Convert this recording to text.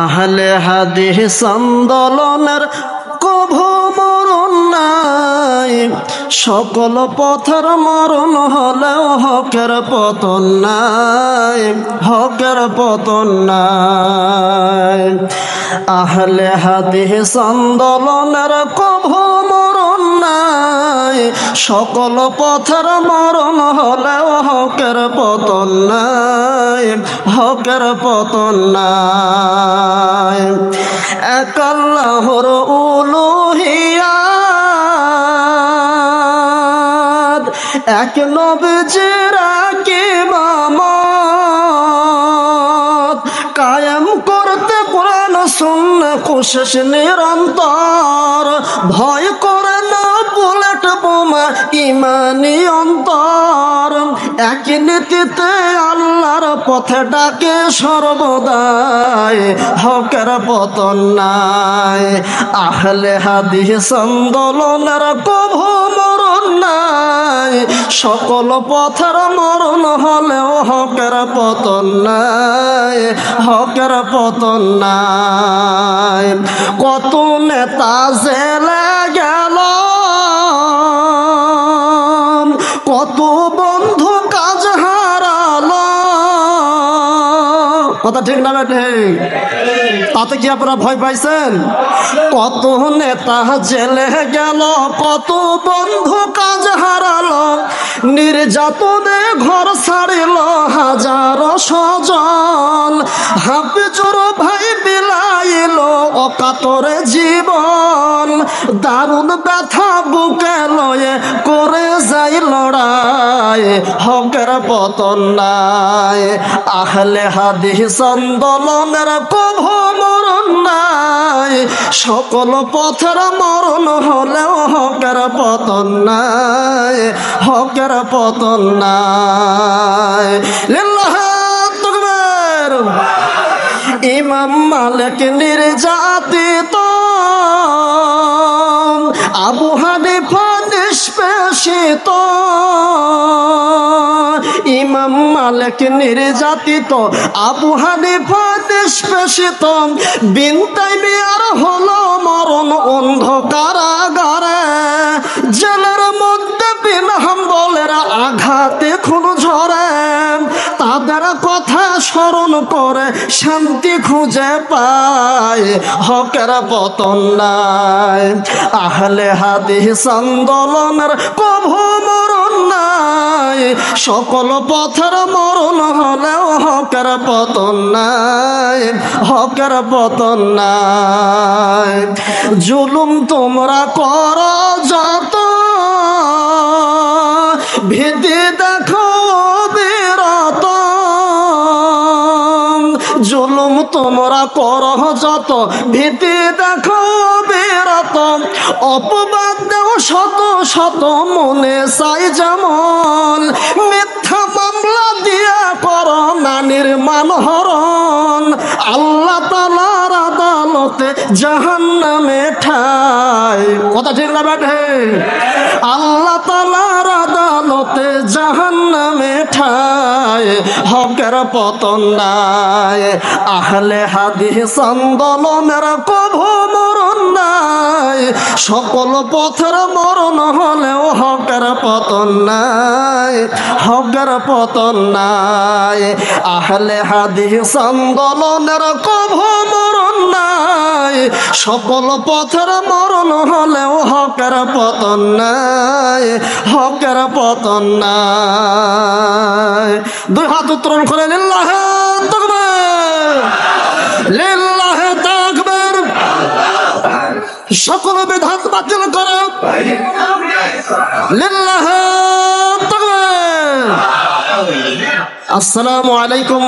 আহলে হাদিস আন্দোলনের কভু মরণ নাই, সকল পথের মরণ হলেও হকের পতন নাই, হকের পতন নাই। আহলে হাদিস আন্দোলনের কভু মরণ নাই, সকল পথের মরণ হলেও হকের পতন নাই, হকের পতন নাই। এক আল্লাহর উলুহিয়াত, এক নবীজির ইমামত, কায়েম করতে কোরআন সুন্নাহ কোশিশ নিরন্তর, ভয় করে না বুলেট বোমা ইমানি অন্তর, এক নীতিতে আল্লাহর পথে ডাকে সর্বদাই, হকের পতন নাই। আহলে হাদিস আন্দোলনের কভু মরণ নাই, সকল পথের মরণ হলেও হকের পতন নাই, হকের পতন নাই। কত নেতা জেলে গেল, কত বন্ধু কাজ হারালো, কথা ঠিক না বেঠে? তাতে কি আপনারা ভয় পাইছেন? কত নেতা জেলে গেল, কত বন্ধু কাজ হারালো, নির্যাতনে ঘর ছাড়িল হাজার স্বজন, হাফিজুর ভাই বিলাইল অকাতরে জীবন, দারুণ ব্যথা বুকে লয়ে করে যাই লড়াই, হকের পতন নাই। আহলে হাদিস আন্দোলনের কভু মরণ নাই, সকল পথের মরণ হলেও হকের পতন নাই, হকের পতন নাই। লিল্লাহি তাকবীর। ইমাম মালিক নির্যাতিত, আবু হানিফা নিষ্পেষিত, ইমাম মালিক নির্যাতিত, আবু হানিফা নিষ্পেষিত, বিন তাইমিয়ার হলো মরণ অন্ধকারাগারে, জেলের মধ্যে বিন হাম্বলের আঘাতে খুন ঝরে, তাদের কথা স্মরণ করে শান্তি খুঁজে পায়, হকের পতন নাই। আহলে হাদিস আন্দোলনের কভু মরণ নাই, সকল পথের মরণ হলেও হকের পতন নাই, হকের পতন নাই। জুলুম তোমরা করো যত, ভীতি দেখো বিরত, জুলুম তোমরা করো যত, ভীতি দেখো বিরত, অপবাদ দেও শত শত মনে চাই যেমন, মিথ্যা মামলা দিয়া করো নানির মানহরণ, আল্লাহ তাআলার আদালতে জাহান্নামে ঠাই, কথা ঠিক না বেঠে? আল্লাহ তাআলার আদালতে জাহান্নামে ঠাই, হকের পতন নাই। আহলে হাদিস আন্দোলনের কভু মরণ নাই, সকল পথের মরণ হলেও হকের পতন নাই, হকের পতন নাই। আহলে হাদিস আন্দোলনের কভু মরণ নাই, সকল পথের মরণ হলেও হকের পতন নাই, হকের পতন নাই। দুই হাত উত্তোলন করে লিল্লাহি তাকবীর, লিল্লাহি তাকবীর। সকল বিধান বাতিল করো, লিল্লাহি তাকবীর। আসসালামু আলাইকুম।